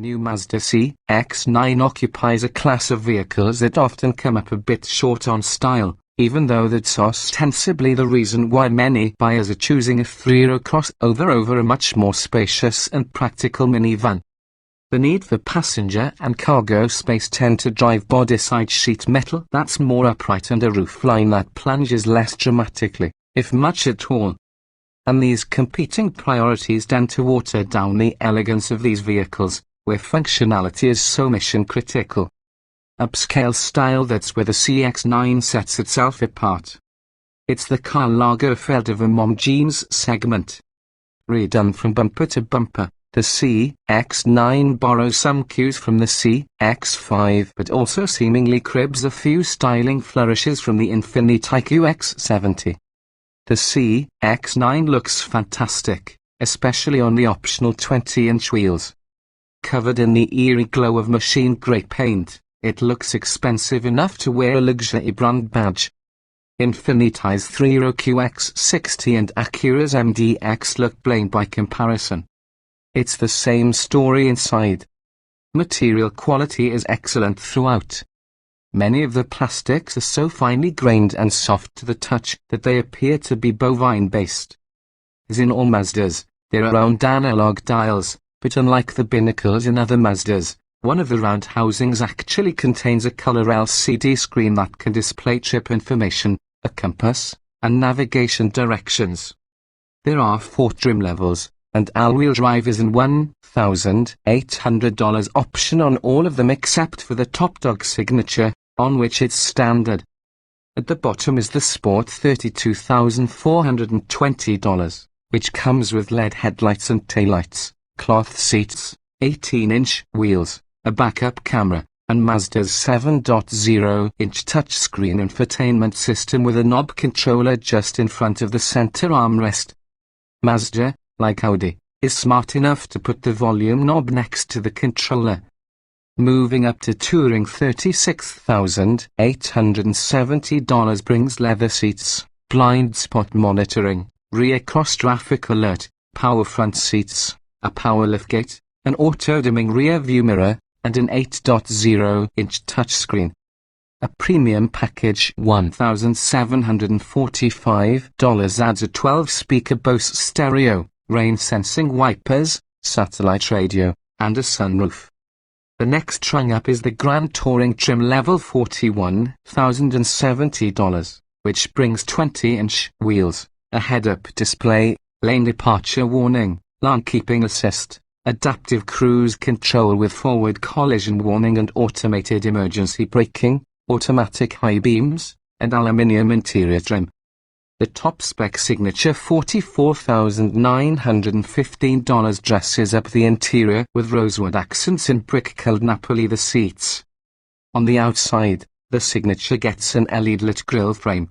new Mazda CX-9 occupies a class of vehicles that often come up a bit short on style, even though that's ostensibly the reason why many buyers are choosing a 3-row crossover over a much more spacious and practical minivan. The need for passenger and cargo space tend to drive bodyside sheet metal that's more upright and a roofline that plunges less dramatically, if much at all. And these competing priorities tend to water down the elegance of these vehicles, where functionality is so mission-critical. Upscale style, that's where the CX-9 sets itself apart. It's the Karl Lagerfeld of a mom jeans segment. Redone from bumper to bumper, the CX-9 borrows some cues from the CX-5 but also seemingly cribs a few styling flourishes from the Infiniti QX70. The CX-9 looks fantastic, especially on the optional 20-inch wheels. Covered in the eerie glow of machine grey paint, it looks expensive enough to wear a luxury brand badge. Infiniti's 3-row QX60 and Acura's MDX look bland by comparison. It's the same story inside. Material quality is excellent throughout. Many of the plastics are so finely grained and soft to the touch that they appear to be bovine-based. As in all Mazdas, there are round analog dials, but unlike the binnacles in other Mazdas, one of the round housings actually contains a color LCD screen that can display trip information, a compass, and navigation directions. There are 4 trim levels, and all-wheel drive is an $1,800 option on all of them except for the Top Dog Signature, on which it's standard. At the bottom is the Sport $32,420, which comes with LED headlights and taillights, cloth seats, 18-inch wheels, a backup camera, and Mazda's 7.0-inch touchscreen infotainment system with a knob controller just in front of the center armrest. Mazda, like Audi, is smart enough to put the volume knob next to the controller. Moving up to touring $36,870 brings leather seats, blind spot monitoring, rear cross-traffic alert, power front seats, a power liftgate, an auto-dimming rear view mirror, and an 8.0-inch touchscreen. A premium package $1,745 adds a 12-speaker Bose stereo, rain-sensing wipers, satellite radio, and a sunroof. The next rung up is the Grand Touring trim level $41,070, which brings 20-inch wheels, a head-up display, lane departure warning, lane keeping assist, adaptive cruise control with forward collision warning and automated emergency braking, automatic high beams, and aluminium interior trim. The top-spec Signature $44,915 dresses up the interior with rosewood accents in brick-colored Napoli the seats. On the outside, the Signature gets an LED-lit grille frame.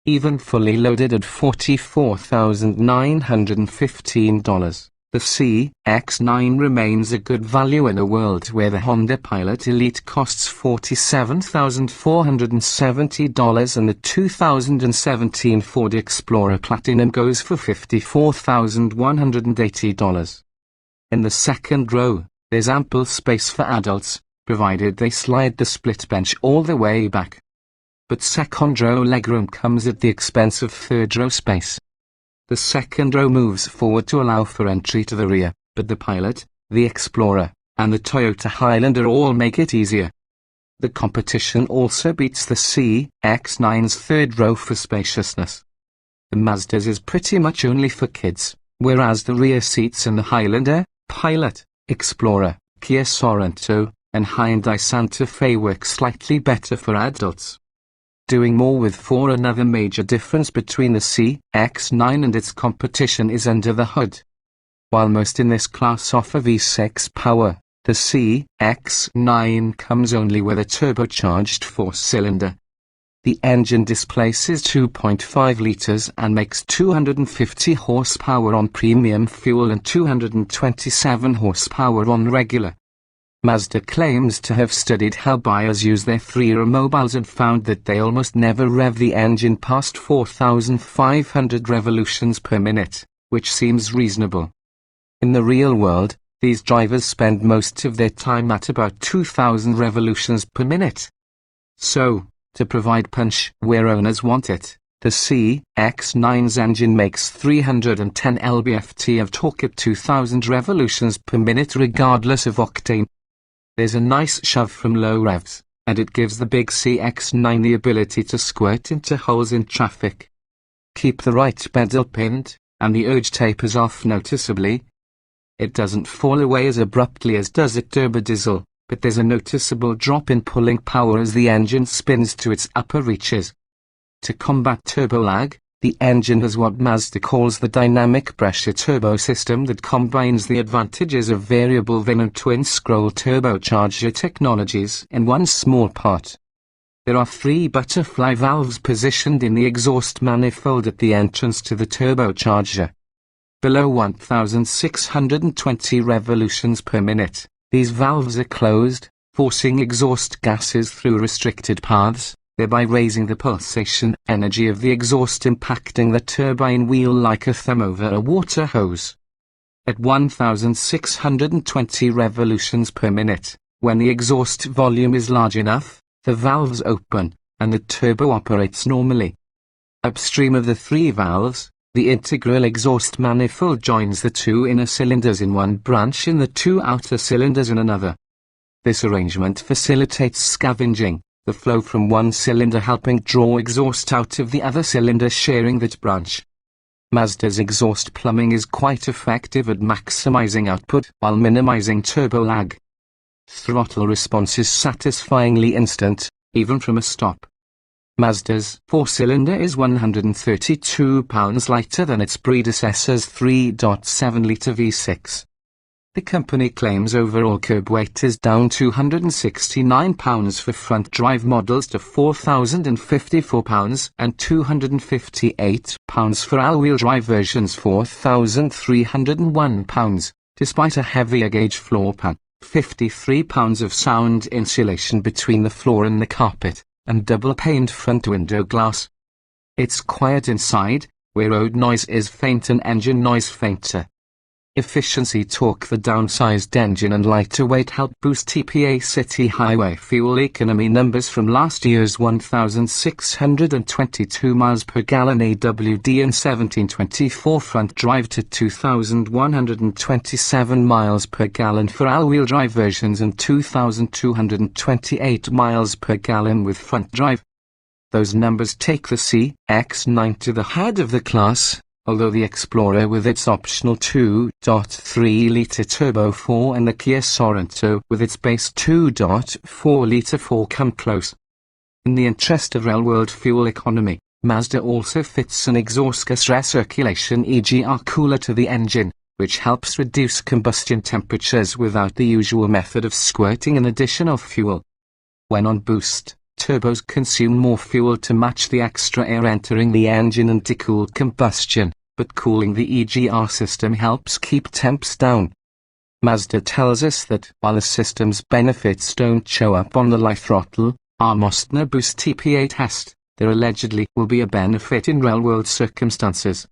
Even fully loaded at $44,915. The CX-9 remains a good value in a world where the Honda Pilot Elite costs $47,470 and the 2017 Ford Explorer Platinum goes for $54,180. In the second row, there's ample space for adults, provided they slide the split bench all the way back. But second row legroom comes at the expense of third row space. The second row moves forward to allow for entry to the rear, but the Pilot, the Explorer, and the Toyota Highlander all make it easier. The competition also beats the CX-9's third row for spaciousness. The Mazda's is pretty much only for kids, whereas the rear seats in the Highlander, Pilot, Explorer, Kia Sorento, and Hyundai Santa Fe work slightly better for adults. Doing more with four. Another major difference between the CX-9 and its competition is under the hood. While most in this class offer V6 power, the CX-9 comes only with a turbocharged 4-cylinder. The engine displaces 2.5 liters and makes 250 horsepower on premium fuel and 227 horsepower on regular. Mazda claims to have studied how buyers use their 3-row mobiles and found that they almost never rev the engine past 4,500 revolutions per minute, which seems reasonable. In the real world, These drivers spend most of their time at about 2,000 revolutions per minute. So, to provide punch where owners want it, the CX-9's engine makes 310 lb-ft of torque at 2,000 revolutions per minute regardless of octane. There's a nice shove from low revs, and it gives the big CX-9 the ability to squirt into holes in traffic. Keep the right pedal pinned, and the urge tapers off noticeably. It doesn't fall away as abruptly as does a turbodiesel, but there's a noticeable drop in pulling power as the engine spins to its upper reaches. To combat turbo lag, the engine has what Mazda calls the dynamic pressure turbo system that combines the advantages of variable vane and twin-scroll turbocharger technologies in one small part. There are 3 butterfly valves positioned in the exhaust manifold at the entrance to the turbocharger. Below 1,620 revolutions per minute, these valves are closed, forcing exhaust gases through restricted paths, thereby raising the pulsation energy of the exhaust, impacting the turbine wheel like a thumb over a water hose. At 1,620 revolutions per minute, when the exhaust volume is large enough, the valves open, and the turbo operates normally. Upstream of the 3 valves, the integral exhaust manifold joins the 2 inner cylinders in one branch and the 2 outer cylinders in another. This arrangement facilitates scavenging, the flow from one cylinder helping draw exhaust out of the other cylinder sharing that branch. Mazda's exhaust plumbing is quite effective at maximizing output while minimizing turbo lag. Throttle response is satisfyingly instant, even from a stop. Mazda's 4-cylinder is 132 pounds lighter than its predecessor's 3.7-litre V6. The company claims overall curb weight is down 269 pounds for front-drive models to 4,054 pounds and 258 pounds for all-wheel drive versions, 4,301 pounds, despite a heavier gauge floor pan, 53 pounds of sound insulation between the floor and the carpet, and double-paned front window glass. It's quiet inside, where road noise is faint and engine noise fainter. Efficiency torque. The downsized engine and lighter weight help boost TPA city highway fuel economy numbers from last year's 1,622 miles per gallon AWD and 1,724 front drive to 2,127 miles per gallon for all-wheel drive versions and 2,228 miles per gallon with front drive. Those numbers take the CX-9 to the head of the class, although the Explorer with its optional 2.3-litre Turbo 4 and the Kia Sorento with its base 2.4-litre 4 come close. In the interest of real-world fuel economy, Mazda also fits an exhaust gas recirculation EGR cooler to the engine, which helps reduce combustion temperatures without the usual method of squirting in additional fuel. When on boost, turbos consume more fuel to match the extra air entering the engine and to cool combustion, but cooling the EGR system helps keep temps down. Mazda tells us that while the system's benefits don't show up on the live throttle, our Mostner Boost TPA test, there allegedly will be a benefit in real-world circumstances.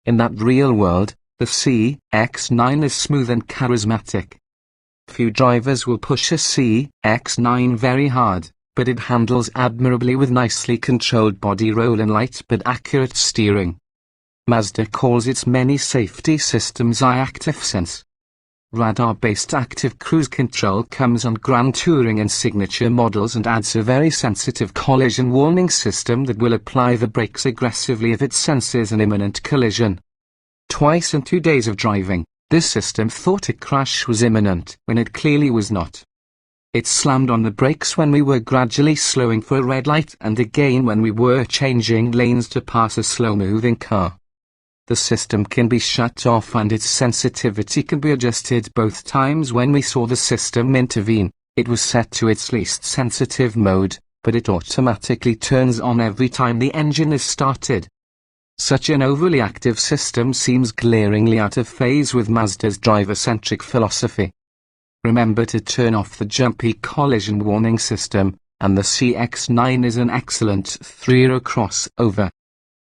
In that real world, the CX-9 is smooth and charismatic. Few drivers will push a CX-9 very hard, but it handles admirably with nicely controlled body roll and light but accurate steering. Mazda calls its many safety systems iActiveSense. Radar-based active cruise control comes on Grand Touring and Signature models and adds a very sensitive collision warning system that will apply the brakes aggressively if it senses an imminent collision. Twice in 2 days of driving, this system thought a crash was imminent when it clearly was not. It slammed on the brakes when we were gradually slowing for a red light and again when we were changing lanes to pass a slow-moving car. The system can be shut off and its sensitivity can be adjusted both times. When we saw the system intervene, it was set to its least sensitive mode, but it automatically turns on every time the engine is started. Such an overly active system seems glaringly out of phase with Mazda's driver-centric philosophy. Remember to turn off the jumpy collision warning system, and the CX-9 is an excellent 3-row crossover.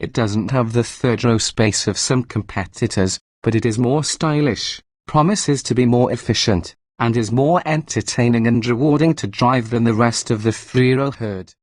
It doesn't have the third row space of some competitors, but it is more stylish, promises to be more efficient, and is more entertaining and rewarding to drive than the rest of the 3-row herd.